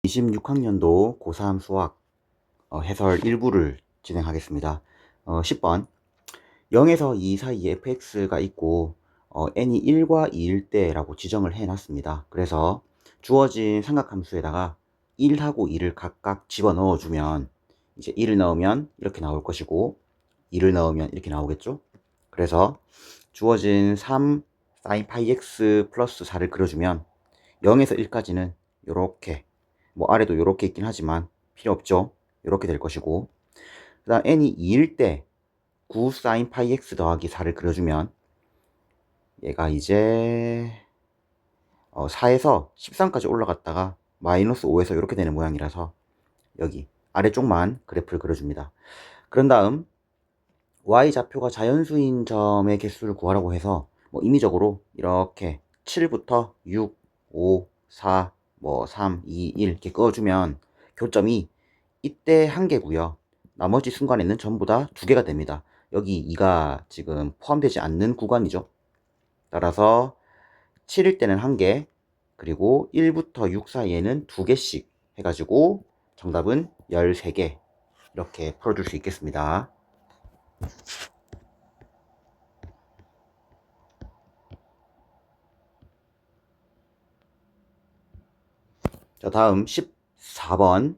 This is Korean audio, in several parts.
26학년도 고3 수학 해설 일부를 진행하겠습니다. 10번 0에서 2 사이에 fx가 있고 n이 1과 2일 때라고 지정을 해놨습니다. 그래서 주어진 삼각함수에다가 1하고 2를 각각 집어넣어 주면 이제 1을 넣으면 이렇게 나올 것이고 2를 넣으면 이렇게 나오겠죠. 그래서 주어진 3 sin 파이 x 플러스 4를 그려주면 0에서 1까지는 이렇게 뭐 아래도 이렇게 있긴 하지만 필요 없죠. 이렇게 될 것이고, 그 다음 n이 2일 때 9 sin 파이 x 더하기 4를 그려주면 얘가 이제 4에서 13까지 올라갔다가 마이너스 5에서 이렇게 되는 모양이라서 여기 아래쪽만 그래프를 그려줍니다. 그런 다음 y좌표가 자연수인 점의 개수를 구하라고 해서 뭐 임의적으로 이렇게 7부터 6, 5, 4, 뭐 3, 2, 1 이렇게 그어주면 교점이 이때 한 개고요. 나머지 순간에는 전부 다 두 개가 됩니다. 여기 2가 지금 포함되지 않는 구간이죠. 따라서 7일 때는 한 개, 그리고 1부터 6 사이에는 두 개씩 해가지고 정답은 13개 이렇게 풀어줄 수 있겠습니다. 자, 다음 14번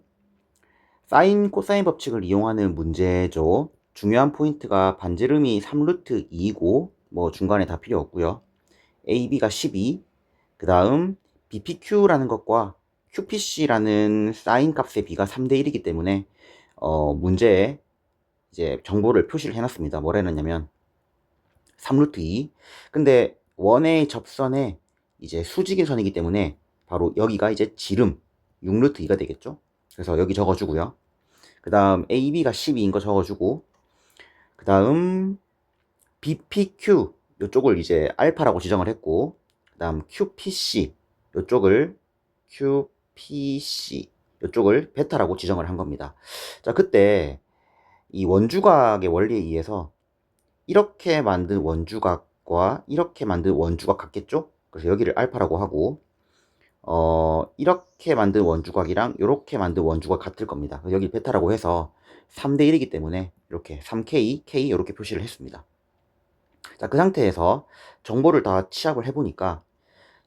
사인 코사인 법칙을 이용하는 문제죠. 중요한 포인트가 반지름이 3루트 2이고 뭐 중간에 다 필요 없고요. AB가 12, 그 다음 BPQ라는 것과 QPC라는 사인 값의 B가 3대 1이기 때문에 문제에 이제 정보를 표시를 해놨습니다. 뭐라 해놨냐면 3루트 2. 근데 원의 접선에 이제 수직인 선이기 때문에 바로 여기가 이제 지름 6루트 2가 되겠죠. 그래서 여기 적어주고요. 그 다음 AB가 12인 거 적어주고, 그 다음 BPQ 이쪽을 이제 알파라고 지정을 했고, 그 다음 QPC 이쪽을 QPC 이쪽을 베타라고 지정을 한 겁니다. 자, 그때 이 원주각의 원리에 의해서 이렇게 만든 원주각과 이렇게 만든 원주각 같겠죠? 그래서 여기를 알파라고 하고, 이렇게 만든 원주각이랑 이렇게 만든 원주각 같을 겁니다. 여기 베타라고 해서 3대 1이기 때문에 이렇게 3K, K 이렇게 표시를 했습니다. 자, 그 상태에서 정보를 다 취합을 해보니까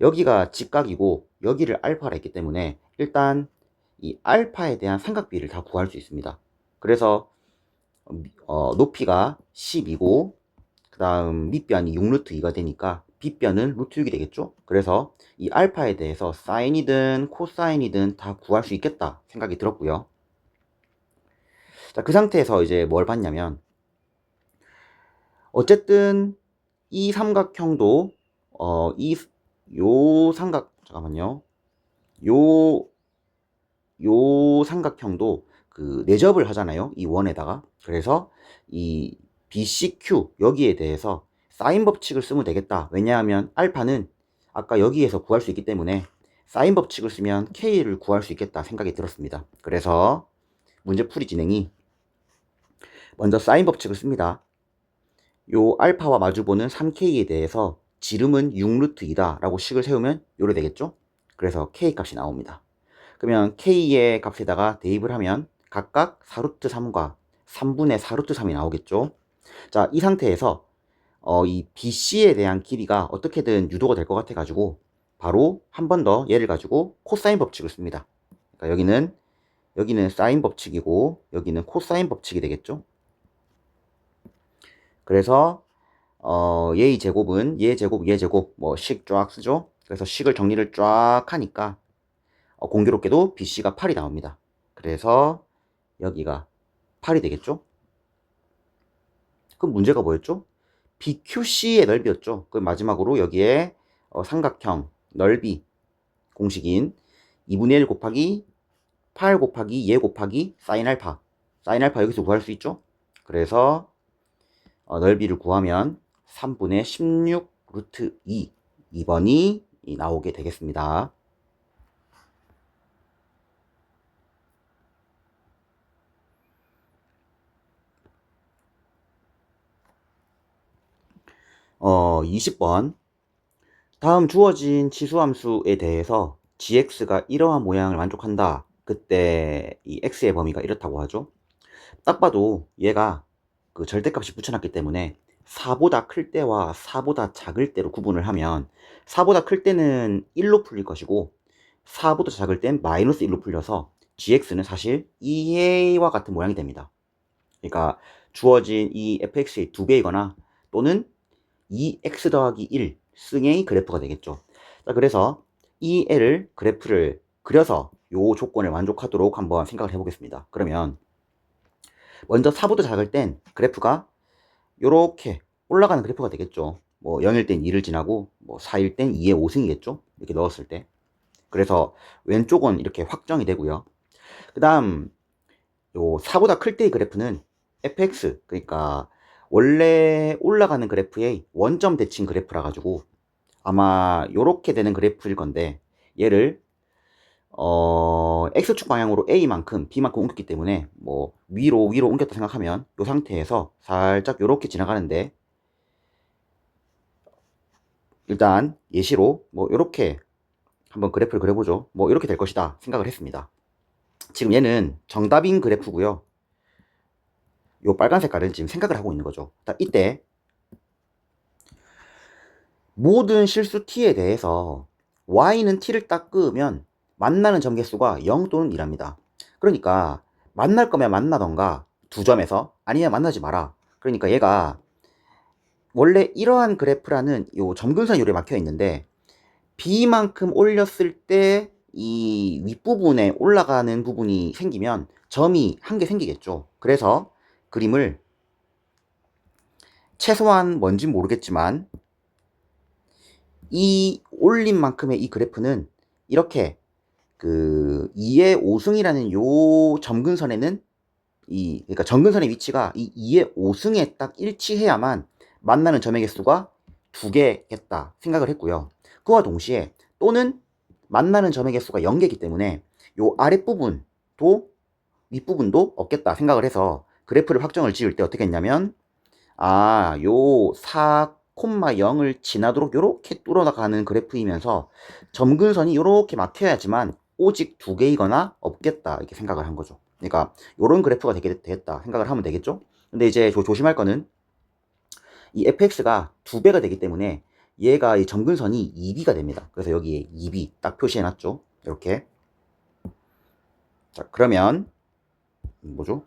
여기가 직각이고 여기를 알파라 했기 때문에 일단 이 알파에 대한 삼각비를 다 구할 수 있습니다. 그래서 높이가 10이고 그 다음 밑변이 6루트 2가 되니까 빗변은 루트 6이 되겠죠. 그래서 이 알파에 대해서 사인이든 코사인이든 다 구할 수 있겠다 생각이 들었고요. 자, 그 상태에서 이제 뭘 봤냐면 어쨌든 이 삼각형도 요 삼각 잠깐만요. 요 삼각형도 그 내접을 하잖아요. 이 원에다가. 그래서 이 BCQ 여기에 대해서 사인 법칙을 쓰면 되겠다. 왜냐하면 알파는 아까 여기에서 구할 수 있기 때문에 사인 법칙을 쓰면 K를 구할 수 있겠다 생각이 들었습니다. 그래서 문제풀이 진행이 먼저 사인 법칙을 씁니다. 요 알파와 마주보는 3K에 대해서 지름은 6루트 2다 라고 식을 세우면 요래 되겠죠. 그래서 K 값이 나옵니다. 그러면 K의 값에다가 대입을 하면 각각 4루트 3과 3분의 4루트 3이 나오겠죠. 자, 이 상태에서 이 BC에 대한 길이가 어떻게든 유도가 될 것 같아 가지고 바로 한 번 더 얘를 가지고 코사인 법칙을 씁니다. 그러니까 여기는 사인 법칙이고 여기는 코사인 법칙이 되겠죠. 그래서 얘의 제곱은 얘 제곱 얘 제곱 뭐 식 쫙 쓰죠. 그래서 식을 정리를 쫙 하니까 공교롭게도 BC가 8이 나옵니다. 그래서 여기가 8이 되겠죠. 그럼 문제가 뭐였죠? BQC의 넓이였죠. 그 마지막으로 여기에 삼각형 넓이 공식인 2분의 1 곱하기 8 곱하기 얘 곱하기 사인 알파. 사인 알파 여기서 구할 수 있죠. 그래서 넓이를 구하면 3분의 16 루트 2 2번이 나오게 되겠습니다. 어, 20번 다음 주어진 치수함수에 대해서 gx가 이러한 모양을 만족한다 그때 이 x의 범위가 이렇다고 하죠. 딱 봐도 얘가 그 절대값이 붙여놨기 때문에 4보다 클 때와 4보다 작을 때로 구분을 하면 4보다 클 때는 1로 풀릴 것이고 4보다 작을 땐 마이너스 1로 풀려서 gx는 사실 2a와 같은 모양이 됩니다. 그러니까 주어진 이 fx의 2배이거나 또는 2x 더하기 1 승의 그래프가 되겠죠. 자, 그래서 이 애를 그래프를 그려서 요 조건을 만족하도록 한번 생각을 해보겠습니다. 그러면 먼저 4보다 작을 땐 그래프가 요렇게 올라가는 그래프가 되겠죠. 뭐 0일 땐 2를 지나고 뭐 4일 땐 2의 5승이겠죠. 이렇게 넣었을 때. 그래서 왼쪽은 이렇게 확정이 되고요. 그 다음 요 4보다 클 때의 그래프는 fx, 그러니까 원래 올라가는 그래프의 원점 대칭 그래프라 가지고 아마 요렇게 되는 그래프일 건데, 얘를 x축 방향으로 a만큼 b만큼 옮겼기 때문에 뭐 위로 옮겼다 생각하면 요 상태에서 살짝 요렇게 지나가는데, 일단 예시로 뭐 요렇게 한번 그래프를 그려보죠. 뭐 이렇게 될 것이다 생각을 했습니다. 지금 얘는 정답인 그래프고요. 요 빨간 색깔을 지금 생각을 하고 있는 거죠. 이때 모든 실수 t에 대해서 y는 t를 딱 끄면 만나는 점개수가 0 또는 2랍니다. 그러니까 만날 거면 만나던가 두 점에서, 아니면 만나지 마라. 그러니까 얘가 원래 이러한 그래프라는 요 점근선 요리에 막혀 있는데 b만큼 올렸을 때 이 윗부분에 올라가는 부분이 생기면 점이 한 개 생기겠죠. 그래서 그림을 최소한 뭔진 모르겠지만 이 올린 만큼의 이 그래프는 이렇게 그 2의 5승이라는 요 점근선에는 그러니까 점근선의 위치가 이 2의 5승에 딱 일치해야만 만나는 점의 개수가 2개겠다 생각을 했고요. 그와 동시에 또는 만나는 점의 개수가 0개이기 때문에 요 아랫부분도 윗부분도 없겠다 생각을 해서 그래프를 확정을 지을 때 어떻게 했냐면, 요 4,0을 지나도록 요렇게 뚫어나가는 그래프이면서 점근선이 요렇게 막혀야지만 오직 2개이거나 없겠다 이렇게 생각을 한 거죠. 그러니까 요런 그래프가 되겠다 생각을 하면 되겠죠. 근데 이제 조심할 거는 이 fx가 2배가 되기 때문에 얘가 이 점근선이 2b가 됩니다. 그래서 여기에 2b 딱 표시해 놨죠. 이렇게. 자, 그러면 뭐죠?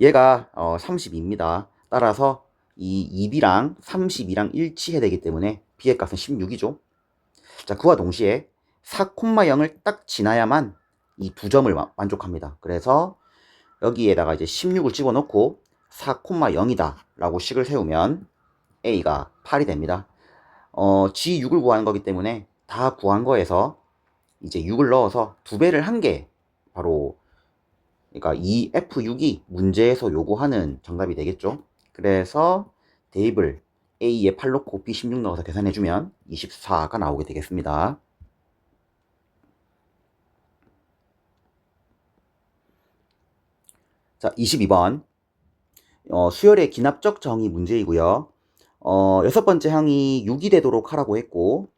얘가 32입니다. 따라서 이 2b랑 32랑 일치해야 되기 때문에 b의 값은 16이죠. 자, 그와 동시에 4,0을 딱 지나야만 이 두 점을 만족합니다. 그래서 여기에다가 이제 16을 집어넣고 4,0이다 라고 식을 세우면 a가 8이 됩니다. g6을 구하는 거기 때문에 다 구한 거에서 이제 6을 넣어서 2배를 한 게 바로, 그러니까 이 F6이 문제에서 요구하는 정답이 되겠죠. 그래서 대입을 A에 8 넣고 B 16 넣어서 계산해주면 24가 나오게 되겠습니다. 자, 22번. 수열의 기납적 정의 문제이고요. 6번째 항이 6이 되도록 하라고 했고,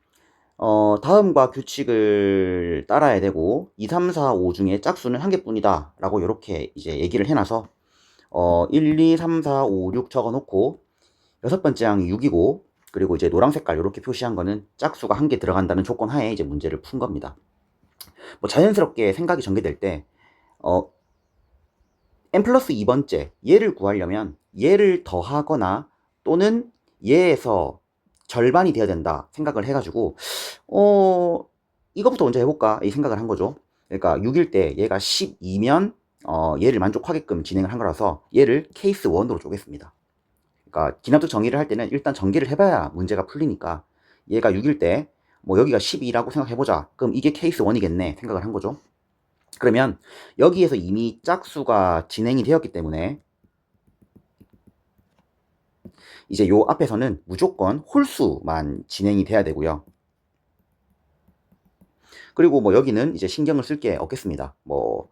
다음과 규칙을 따라야 되고 2, 3, 4, 5 중에 짝수는 한 개뿐이다 라고 이렇게 이제 얘기를 해놔서 1, 2, 3, 4, 5, 6 적어놓고 6번째 항이 6이고, 그리고 이제 노란 색깔 이렇게 표시한 거는 짝수가 한 개 들어간다는 조건 하에 이제 문제를 푼 겁니다. 뭐 자연스럽게 생각이 전개될 때 n 플러스 2번째 얘를 구하려면 얘를 더하거나 또는 얘에서 절반이 되어야 된다 생각을 해가지고 이것부터 먼저 해볼까 이 생각을 한 거죠. 그러니까 6일 때 얘가 12면 얘를 만족하게끔 진행을 한 거라서 얘를 케이스 1으로 쪼갰습니다. 그러니까 기납적 정의를 할 때는 일단 전개를 해봐야 문제가 풀리니까 얘가 6일 때 뭐 여기가 12라고 생각해보자. 그럼 이게 케이스 1이겠네 생각을 한 거죠. 그러면 여기에서 이미 짝수가 진행이 되었기 때문에 이제 요 앞에서는 무조건 홀수만 진행이 돼야 되고요. 그리고 뭐 여기는 이제 신경을 쓸 게 없겠습니다. 뭐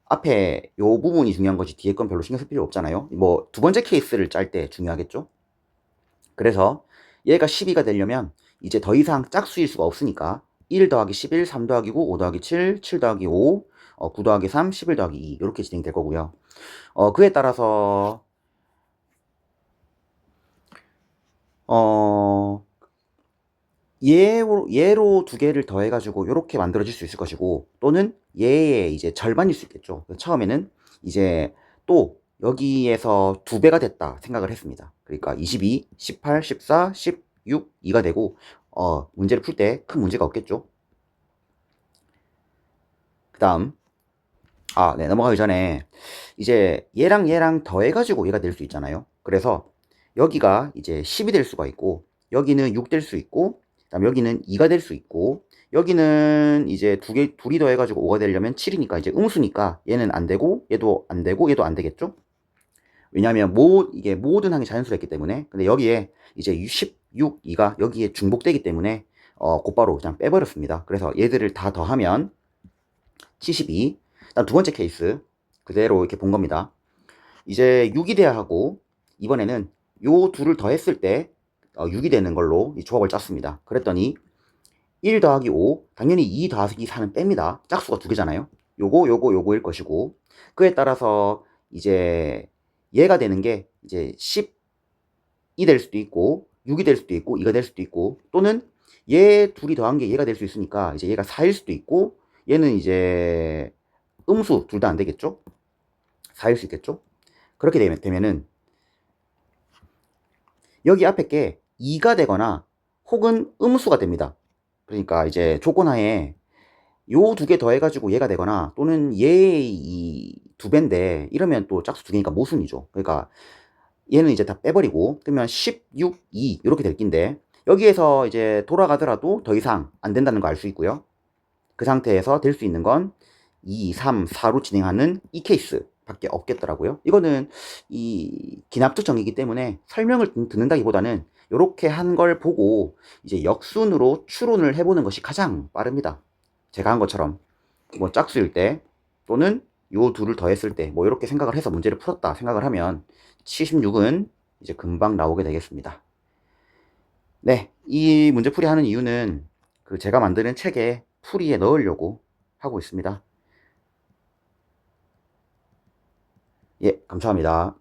앞에 요 부분이 중요한 거지 뒤에 건 별로 신경 쓸 필요 없잖아요. 뭐 두 번째 케이스를 짤 때 중요하겠죠. 그래서 얘가 12가 되려면 이제 더 이상 짝수일 수가 없으니까 1 더하기 11, 3 더하기 9, 5 더하기 7, 7 더하기 5, 9 더하기 3, 11 더하기 2 이렇게 진행될 거고요. 그에 따라서 얘로 두 개를 더해가지고 이렇게 만들어질 수 있을 것이고, 또는 얘의 이제 절반일 수 있겠죠. 처음에는 이제 또 여기에서 두 배가 됐다 생각을 했습니다. 그러니까 22, 18, 14, 16, 2가 되고, 문제를 풀 때 큰 문제가 없겠죠. 그 다음, 네, 넘어가기 전에 이제 얘랑 더해가지고 얘가 될 수 있잖아요. 그래서 여기가 이제 10이 될 수가 있고, 여기는 6 될 수 있고, 그다음 여기는 2가 될 수 있고, 여기는 이제 둘이 더해가지고 5가 되려면 7이니까 이제 음수니까 얘는 안 되고, 얘도 안 되고, 얘도 안 되겠죠? 왜냐하면 이게 모든 항이 자연수였기 때문에. 근데 여기에 이제 16, 2가 여기에 중복되기 때문에 곧바로 그냥 빼버렸습니다. 그래서 얘들을 다 더하면 72. 다음 두 번째 케이스 그대로 이렇게 본 겁니다. 이제 6이 돼야 하고, 이번에는 요 둘을 더했을 때 6이 되는 걸로 이 조합을 짰습니다. 그랬더니 1 더하기 5, 당연히 2 더하기 4는 뺍니다. 짝수가 두 개잖아요. 요거일 것이고, 그에 따라서 이제 얘가 되는 게 이제 10이 될 수도 있고, 6이 될 수도 있고, 2가 될 수도 있고, 또는 얘 둘이 더한 게 얘가 될 수 있으니까 이제 얘가 4일 수도 있고, 얘는 이제 음수 둘 다 안 되겠죠? 4일 수 있겠죠? 그렇게 되면은 여기 앞에 게 2가 되거나 혹은 음수가 됩니다. 그러니까 이제 조건하에 요 두 개 더해가지고 얘가 되거나, 또는 얘의 이 두 배인데 이러면 또 짝수 두 개니까 모순이죠. 그러니까 얘는 이제 다 빼버리고, 그러면 16, 2 이렇게 될 낀데, 여기에서 이제 돌아가더라도 더 이상 안 된다는 거 알 수 있고요. 그 상태에서 될 수 있는 건 2, 3, 4로 진행하는 이 케이스 밖에 없겠더라고요. 이거는 이 기납투정이기 때문에 설명을 듣는다기보다는 이렇게 한 걸 보고 이제 역순으로 추론을 해보는 것이 가장 빠릅니다. 제가 한 것처럼 뭐 짝수일 때, 또는 요 둘을 더했을 때 뭐 이렇게 생각을 해서 문제를 풀었다 생각을 하면 76은 이제 금방 나오게 되겠습니다. 네, 이 문제풀이 하는 이유는 그 제가 만드는 책에 풀이에 넣으려고 하고 있습니다. 예, 감사합니다.